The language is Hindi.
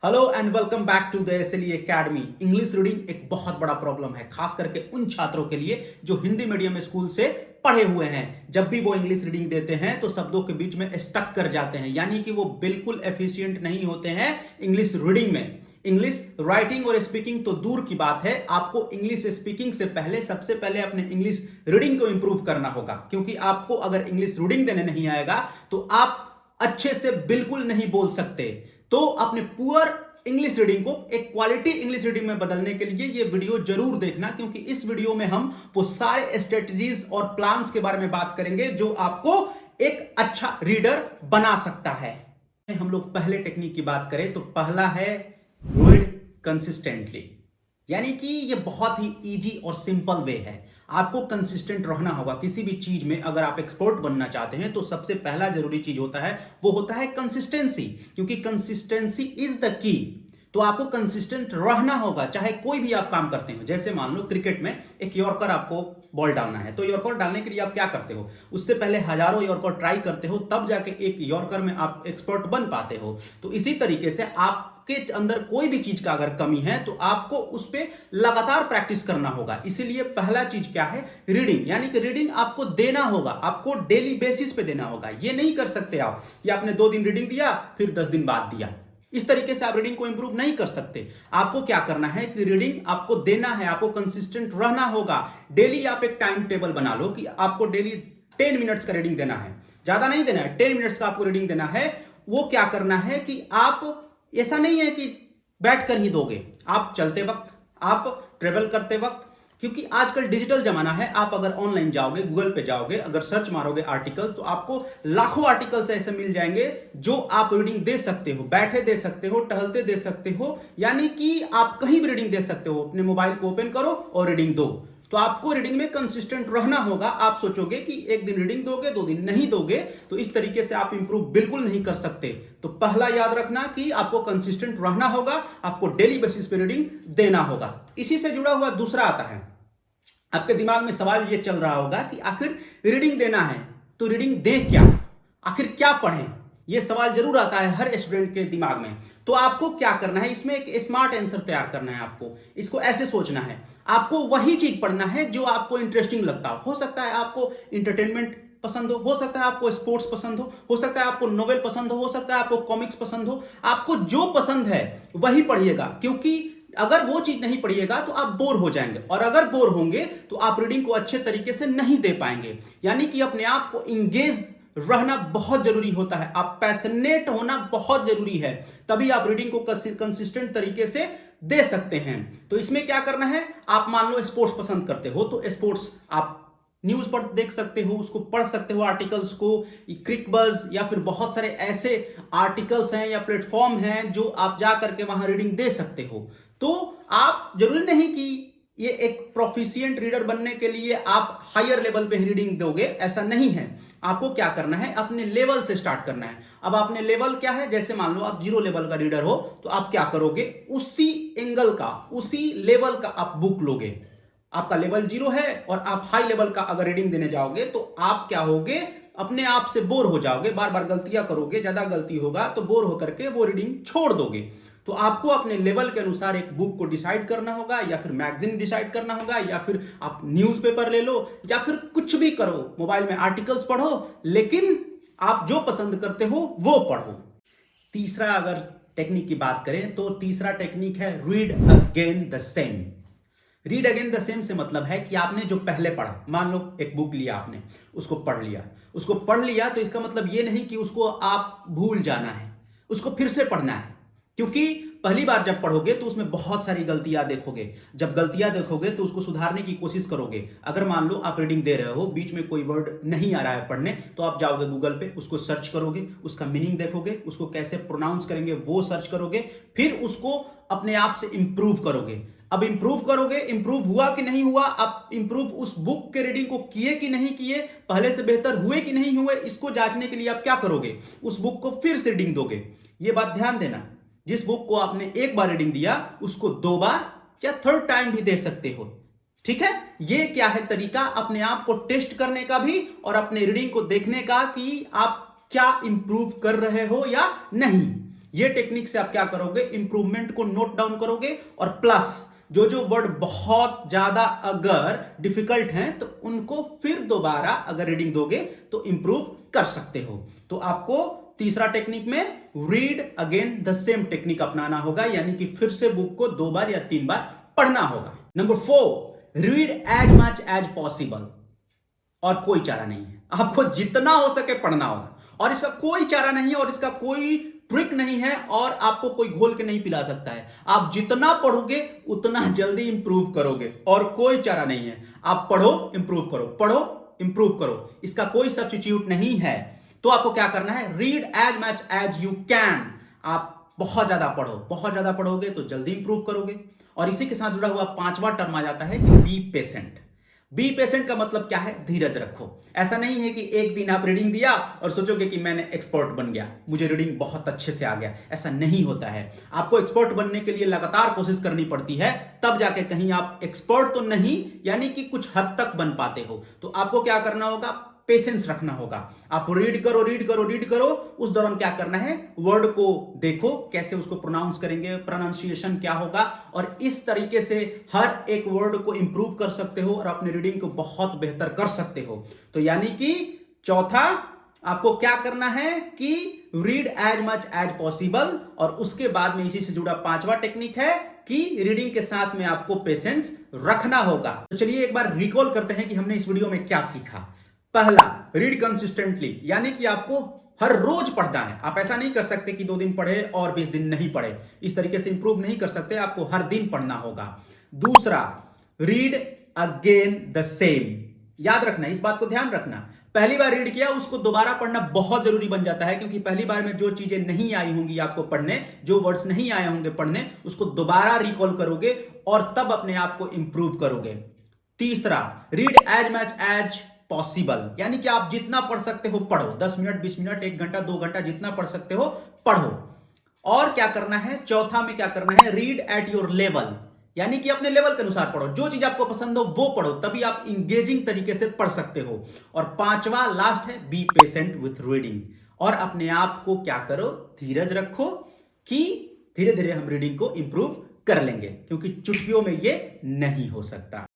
Hello and welcome back to the SLE academy. English reading एक बहुत बड़ा प्रॉब्लम है, खास करके उन छात्रों के लिए जो हिंदी मीडियम स्कूल से पढ़े हुए हैं। जब भी वो इंग्लिश रीडिंग देते हैं तो शब्दों के बीच में स्टक कर जाते हैं, यानी कि वो बिल्कुल एफिशिएंट नहीं होते हैं इंग्लिश रीडिंग में। इंग्लिश राइटिंग और स्पीकिंग तो दूर की बात है, आपको इंग्लिश स्पीकिंग से पहले सबसे पहले अपने इंग्लिश रीडिंग को इंप्रूव करना होगा, क्योंकि आपको अगर इंग्लिश रीडिंग देने नहीं आएगा तो आप अच्छे से बिल्कुल नहीं बोल सकते। तो अपने पुअर इंग्लिश रीडिंग को एक क्वालिटी इंग्लिश रीडिंग में बदलने के लिए ये वीडियो जरूर देखना, क्योंकि इस वीडियो में हम वो सारे स्ट्रेटजीज और प्लान्स के बारे में बात करेंगे जो आपको एक अच्छा रीडर बना सकता है। हम लोग पहले टेक्निक की बात करें तो पहला है रीड कंसिस्टेंटली, यानी कि ये बहुत ही इजी और सिंपल वे है। आपको कंसिस्टेंट रहना होगा किसी भी चीज में। अगर आप एक्सपर्ट बनना चाहते हैं तो सबसे पहला जरूरी चीज होता है वो होता है कंसिस्टेंसी, क्योंकि कंसिस्टेंसी इज द की। तो आपको कंसिस्टेंट रहना होगा चाहे कोई भी आप काम करते हो। जैसे मान लो क्रिकेट में एक यॉर्कर आपको बॉल डालना है, तो यॉर्कर डालने के लिए आप क्या करते हो, उससे पहले हजारों यॉर्कर ट्राई करते हो, तब जाके एक यॉर्कर में आप एक्सपर्ट बन पाते हो। तो इसी तरीके से आपके अंदर कोई भी चीज का अगर कमी है तो आपको उस पर लगातार प्रैक्टिस करना होगा। इसीलिए पहला चीज क्या है, रीडिंग, यानी कि रीडिंग आपको देना होगा, आपको डेली बेसिस पे देना होगा। ये नहीं कर सकते आप कि आपने 2 दिन रीडिंग दिया फिर 10 दिन बाद दिया। इस तरीके से आप रीडिंग को इंप्रूव नहीं कर सकते। आपको क्या करना है कि रीडिंग आपको देना है, आपको कंसिस्टेंट रहना होगा। डेली आप एक टाइम टेबल बना लो कि आपको डेली 10 मिनट्स का रीडिंग देना है, ज्यादा नहीं देना है, 10 मिनट्स का आपको रीडिंग देना है। वो क्या करना है कि आप, ऐसा नहीं है कि बैठ कर ही दोगे, आप चलते वक्त, आप ट्रेवल करते वक्त, क्योंकि आजकल डिजिटल जमाना है। आप अगर ऑनलाइन जाओगे, गूगल पे जाओगे, अगर सर्च मारोगे आर्टिकल्स, तो आपको लाखों आर्टिकल्स ऐसे मिल जाएंगे जो आप रीडिंग दे सकते हो, बैठे दे सकते हो, टहलते दे सकते हो, यानी कि आप कहीं भी रीडिंग दे सकते हो। अपने मोबाइल को ओपन करो और रीडिंग दो। तो आपको रीडिंग में कंसिस्टेंट रहना होगा। आप सोचोगे कि एक दिन रीडिंग दोगे, 2 दिन नहीं दोगे, तो इस तरीके से आप इंप्रूव बिल्कुल नहीं कर सकते। तो पहला याद रखना कि आपको कंसिस्टेंट रहना होगा, आपको डेली बेसिस पे रीडिंग देना होगा। इसी से जुड़ा हुआ दूसरा आता है, आपके दिमाग में सवाल ये चल रहा होगा कि आखिर रीडिंग देना है तो रीडिंग दें क्या, आखिर क्या पढ़ें। ये सवाल जरूर आता है हर स्टूडेंट के दिमाग में। तो आपको क्या करना है, इसमें एक स्मार्ट आंसर तैयार करना है। आपको इसको ऐसे सोचना है, आपको वही चीज पढ़ना है जो आपको इंटरेस्टिंग लगता हो सकता है आपको इंटरटेनमेंट पसंद हो सकता है आपको स्पोर्ट्स पसंद हो सकता है आपको नोवेल पसंद हो सकता है आपको कॉमिक्स पसंद हो। आपको जो पसंद है वही पढ़िएगा, क्योंकि अगर वो चीज नहीं पढ़िएगा तो आप बोर हो जाएंगे, और अगर बोर होंगे तो आप रीडिंग को अच्छे तरीके से नहीं दे पाएंगे। यानी कि अपने आप को इंगेज रहना बहुत जरूरी होता है, आप पैशनेट होना बहुत जरूरी है, तभी आप रीडिंग को कंसिस्टेंट तरीके से दे सकते हैं। तो इसमें क्या करना है, आप मान लो स्पोर्ट्स पसंद करते हो तो स्पोर्ट्स आप न्यूज पर देख सकते हो, उसको पढ़ सकते हो, आर्टिकल्स को, क्रिक बज या फिर बहुत सारे ऐसे आर्टिकल्स हैं या प्लेटफॉर्म हैं जो आप जा करके वहां रीडिंग दे सकते हो। तो आप, जरूरी नहीं कि ये एक प्रोफिशिएंट रीडर बनने के लिए आप हायर लेवल पे रीडिंग दोगे, ऐसा नहीं है। आपको क्या करना है, अपने लेवल से स्टार्ट करना है। अब आपने लेवल क्या है, जैसे मान लो आप 0 लेवल का रीडर हो तो आप क्या करोगे, उसी एंगल का, उसी लेवल का आप बुक लोगे। आपका लेवल 0 है और आप हाई लेवल का अगर रीडिंग देने जाओगे तो आप क्या होगे, अपने आप से बोर हो जाओगे, बार बार गलतियां करोगे, ज्यादा गलती होगा तो बोर होकर के वो रीडिंग छोड़ दोगे। तो आपको अपने लेवल के अनुसार एक बुक को डिसाइड करना होगा, या फिर मैगजीन डिसाइड करना होगा, या फिर आप न्यूज़पेपर ले लो, या फिर कुछ भी करो, मोबाइल में आर्टिकल्स पढ़ो, लेकिन आप जो पसंद करते हो वो पढ़ो। तीसरा अगर टेक्निक की बात करें तो तीसरा टेक्निक है read again the same. Read again the same से मतलब है कि आपने जो पहले पढ़ा, मान लो एक बुक लिया आपने, उसको पढ़ लिया तो इसका मतलब ये नहीं कि उसको आप भूल जाना है, उसको फिर से पढ़ना है। क्योंकि पहली बार जब पढ़ोगे तो उसमें बहुत सारी गलतियां देखोगे, जब गलतियां देखोगे तो उसको सुधारने की कोशिश करोगे। अगर मान लो आप रीडिंग दे रहे हो, बीच में कोई वर्ड नहीं आ रहा है पढ़ने, तो आप जाओगे गूगल पे, उसको सर्च करोगे, उसका मीनिंग देखोगे, उसको कैसे प्रोनाउंस करेंगे वो सर्च करोगे, फिर उसको अपने आप से इंप्रूव करोगे। अब इंप्रूव करोगे, इंप्रूव हुआ कि नहीं हुआ, आप इंप्रूव उस बुक के रीडिंग को किए कि नहीं किए, पहले से बेहतर हुए कि नहीं हुए, इसको जांचने के लिए आप क्या करोगे, उस बुक को फिर से रीडिंग दोगे। ये बात ध्यान देना, जिस बुक को आपने एक बार रीडिंग दिया उसको 2 बार या 3rd टाइम भी दे सकते हो। ठीक है, ये क्या है तरीका अपने आप को टेस्ट करने का भी और अपने रीडिंग को देखने का कि आप क्या इंप्रूव कर रहे हो या नहीं। ये टेक्निक से आप क्या करोगे, इंप्रूवमेंट को नोट डाउन करोगे और प्लस जो जो वर्ड बहुत ज्यादा अगर डिफिकल्ट हैं तो उनको फिर दोबारा अगर रीडिंग दोगे तो इंप्रूव कर सकते हो। तो आपको तीसरा टेक्निक में read again the same technique अपनाना होगा, यानी कि फिर से बुक को 2 बार या 3 बार पढ़ना होगा। Number 4, read as much as possible. और कोई चारा नहीं है, आपको जितना हो सके पढ़ना होगा और इसका कोई चारा नहीं है और इसका कोई ट्रिक नहीं है और आपको कोई घोल के नहीं पिला सकता है। आप जितना पढ़ोगे उतना जल्दी इंप्रूव करोगे और कोई चारा नहीं है। आप पढ़ो इंप्रूव करो, पढ़ो इंप्रूव करो, इसका कोई सब्स्टिट्यूट नहीं है। तो आपको क्या करना है, read as much as you can. आप बहुत ज्यादा पढ़ो, बहुत ज्यादा पढ़ोगे तो जल्दी इंप्रूव करोगे। और इसी के साथ जुड़ा हुआ 5वां टर्म आ जाता है कि बी पेशेंट। बी पेशेंट का मतलब क्या है, धीरज रखो। ऐसा नहीं है कि एक दिन आप रीडिंग दिया और सोचोगे कि मैंने एक्सपर्ट बन गया, मुझे रीडिंग बहुत अच्छे से आ गया। ऐसा नहीं होता है। आपको एक्सपर्ट बनने के लिए लगातार कोशिश करनी पड़ती है, तब जाके कहीं आप एक्सपर्ट तो नहीं, यानी कि कुछ हद तक बन पाते हो। तो आपको क्या करना होगा, पेशेंस रखना होगा। आप रीड करो रीड करो रीड करो, उस दौरान क्या करना है, वर्ड को देखो कैसे उसको प्रोनाउंस करेंगे, प्रोनाउंसिएशन क्या होगा, और इस तरीके से हर एक वर्ड को इंप्रूव कर सकते हो और अपने रीडिंग को बहुत बेहतर कर सकते हो। तो यानी कि चौथा आपको क्या करना है कि read as much as possible, और उसके बाद में इसी से जुड़ा 5वां टेक्निक है कि रीडिंग के साथ में आपको पेशेंस रखना होगा। तो चलिए एक बार रिकॉल करते हैं कि हमने इस वीडियो में क्या सीखा। पहला, रीड कंसिस्टेंटली, यानी कि आपको हर रोज पढ़ना है। आप ऐसा नहीं कर सकते कि 2 दिन पढ़े और 20 दिन नहीं पढ़े, इस तरीके से इंप्रूव नहीं कर सकते, आपको हर दिन पढ़ना होगा। दूसरा, रीड अगेन द सेम। याद रखना, इस बात को ध्यान रखना, पहली बार रीड किया उसको दोबारा पढ़ना बहुत जरूरी बन जाता है, क्योंकि पहली बार में जो चीजें नहीं आई होंगी आपको पढ़ने, जो वर्ड्स नहीं आए होंगे पढ़ने, उसको दोबारा रिकॉल करोगे और तब अपने आप को इंप्रूव करोगे। तीसरा, read as much as possible, यानी कि आप जितना पढ़ सकते हो पढ़ो, 10 मिनट 20 मिनट 1 घंटा 2 घंटा जितना पढ़ सकते हो पढ़ो। और क्या करना है, चौथा में क्या करना है, रीड एट योर लेवल, यानी कि अपने लेवल के अनुसार पढ़ो, जो चीज आपको पसंद हो वो पढ़ो, तभी आप इंगेजिंग तरीके से पढ़ सकते हो। और 5वां लास्ट है, बी पेशेंट विथ रीडिंग, और अपने आप को क्या करो, धीरज रखो कि धीरे धीरे हम रीडिंग को इंप्रूव कर लेंगे, क्योंकि चुटकियों में ये नहीं हो सकता।